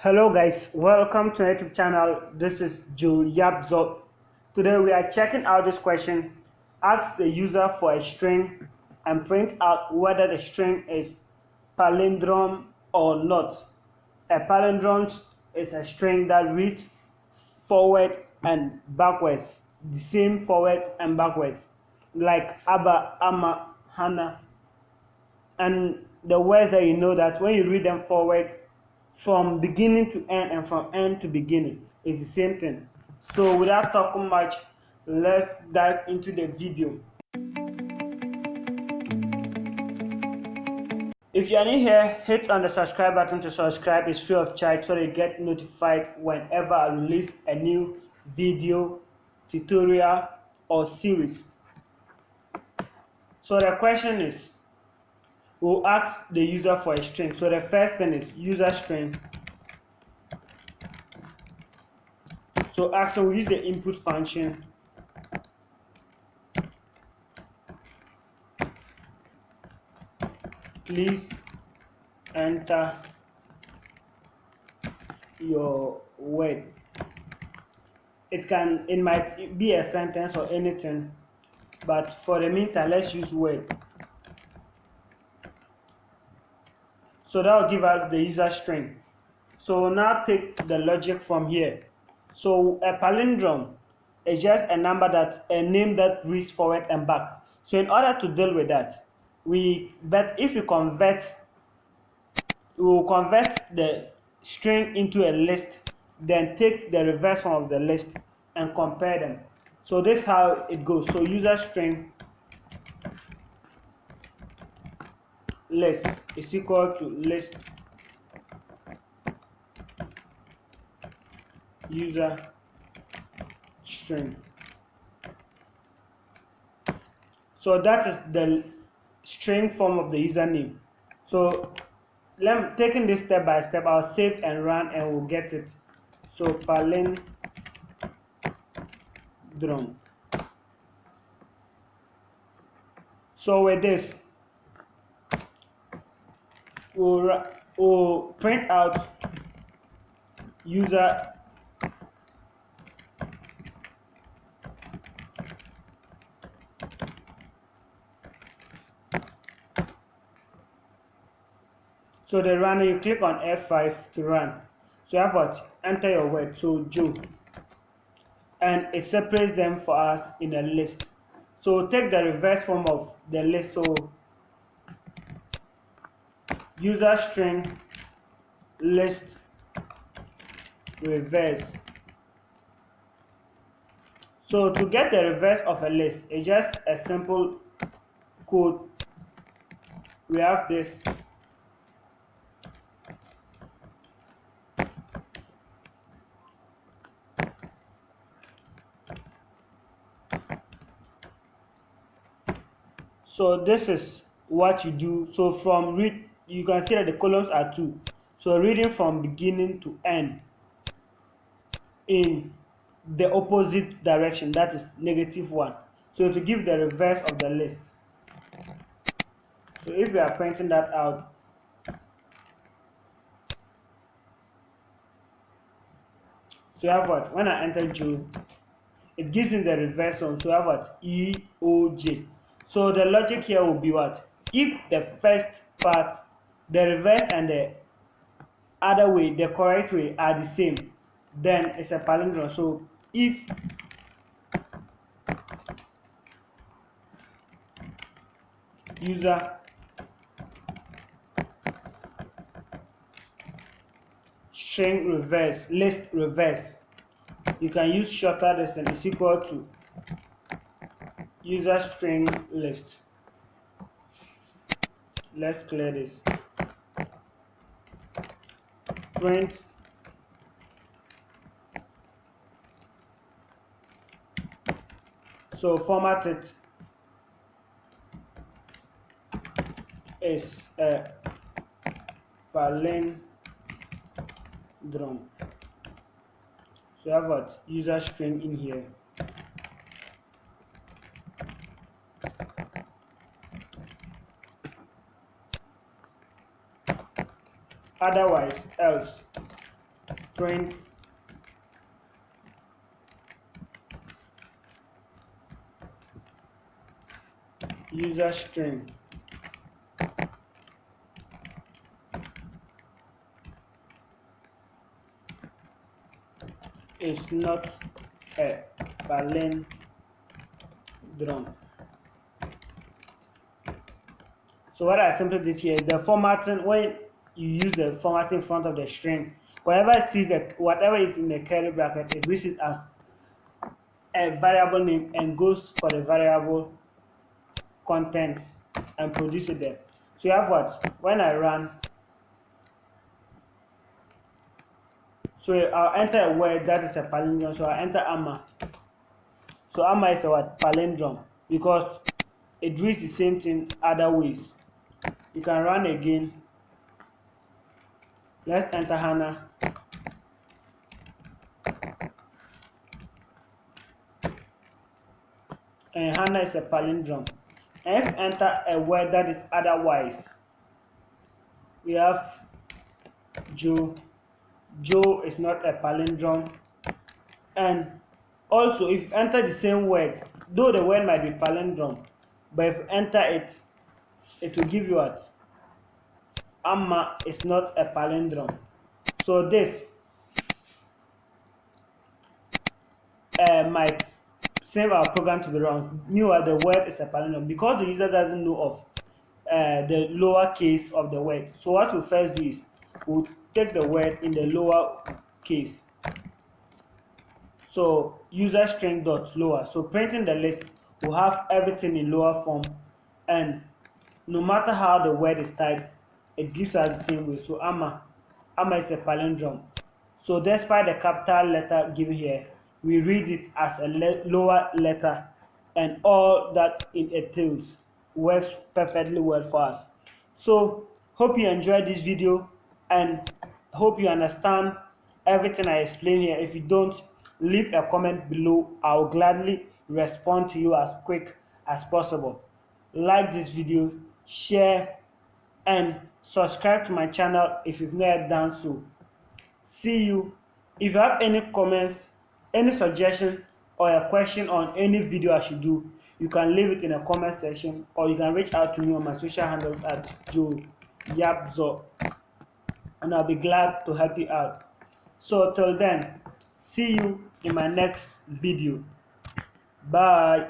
Hello guys, welcome to our YouTube channel. This is Yapzor. Today we are checking out this question. Ask the user for a string and print out whether the string is palindrome or not. A palindrome is a string that reads forward and backwards, the same forward and backwards, like Abba, Ama, Hana. And the words that you know that when you read them forward, from beginning to end and from end to beginning, it's the same thing. So without talking much, let's dive into the video. If you are new here, hit on the subscribe button to subscribe. It's free of charge so you get notified whenever I release a new video, tutorial or series. So the question is, we'll ask the user for a string. So the first thing is user string. So action, we use the input function. Please enter your word. It might be a sentence or anything, but for the meantime, let's use word. So that will give us the user string. So we'll now take the logic from here. So a palindrome is just a name that reads forward and back. So in order to deal with that, we will convert the string into a list, then take the reverse form of the list and compare them. So this is how it goes. So user string list is equal to list user string. So that is the string form of the username. So taking this step by step, I'll save and run and we'll get it. So palindrome. So with this, we'll print out user so the runner, you click on F5 to run. So you have what? Enter your word. So Joe, and it separates them for us in a list. So take the reverse form of the list. So user string list reverse. So to get the reverse of a list, it's just a simple code. We have this. So this is what you do. So from read, you can see that the columns are 2. So reading from beginning to end in the opposite direction, that is -1. So to give the reverse of the list. So if we are printing that out, so you have what? When I enter Joe, it gives me the reverse one. So you have what? EOJ. So the logic here will be what? If the first part, the reverse and the other way, the correct way are the same, then it's a palindrome. So if user string reverse, list reverse, you can use shorter distance is equal to user string list. Let's clear this. Print so format it is a palindrome. So you have what? User string in here. Otherwise, else, print user string is not a palindrome. So what I simply did here is the formatting. When you use the formatting in front of the string, whatever is in the curly bracket, it reads it as a variable name and goes for the variable content and produce it there. So you have what? When I run, so I'll enter a word that is a palindrome. So I enter AMA. So AMA is a what? Palindrome, because it reads the same thing other ways. You can run again. Let's enter Hannah. And Hannah is a palindrome. And if you enter a word that is otherwise, we have Joe. Joe is not a palindrome. And also, if you enter the same word, though the word might be palindrome, but if you enter it, it will give you what? Amma is not a palindrome. So this might save our program to be wrong. Meanwhile, the word is a palindrome because the user doesn't know of the lower case of the word. So what we'll first do is we'll take the word in the lower case. So user string dot lower. So printing the list will have everything in lower form, and no matter how the word is typed, it gives us the same way. So Amma is a palindrome. So despite the capital letter given here, we read it as a lower letter, and all that it entails works perfectly well for us. So hope you enjoyed this video and hope you understand everything I explained here. If you don't, leave a comment below. I'll gladly respond to you as quick as possible. Like this video, share, and subscribe to my channel if you've not yet done so. See you. If you have any comments, any suggestion, or a question on any video I should do, you can leave it in the comment section, or you can reach out to me on my social handles at Yapzor, and I'll be glad to help you out. So till then, see you in my next video. Bye.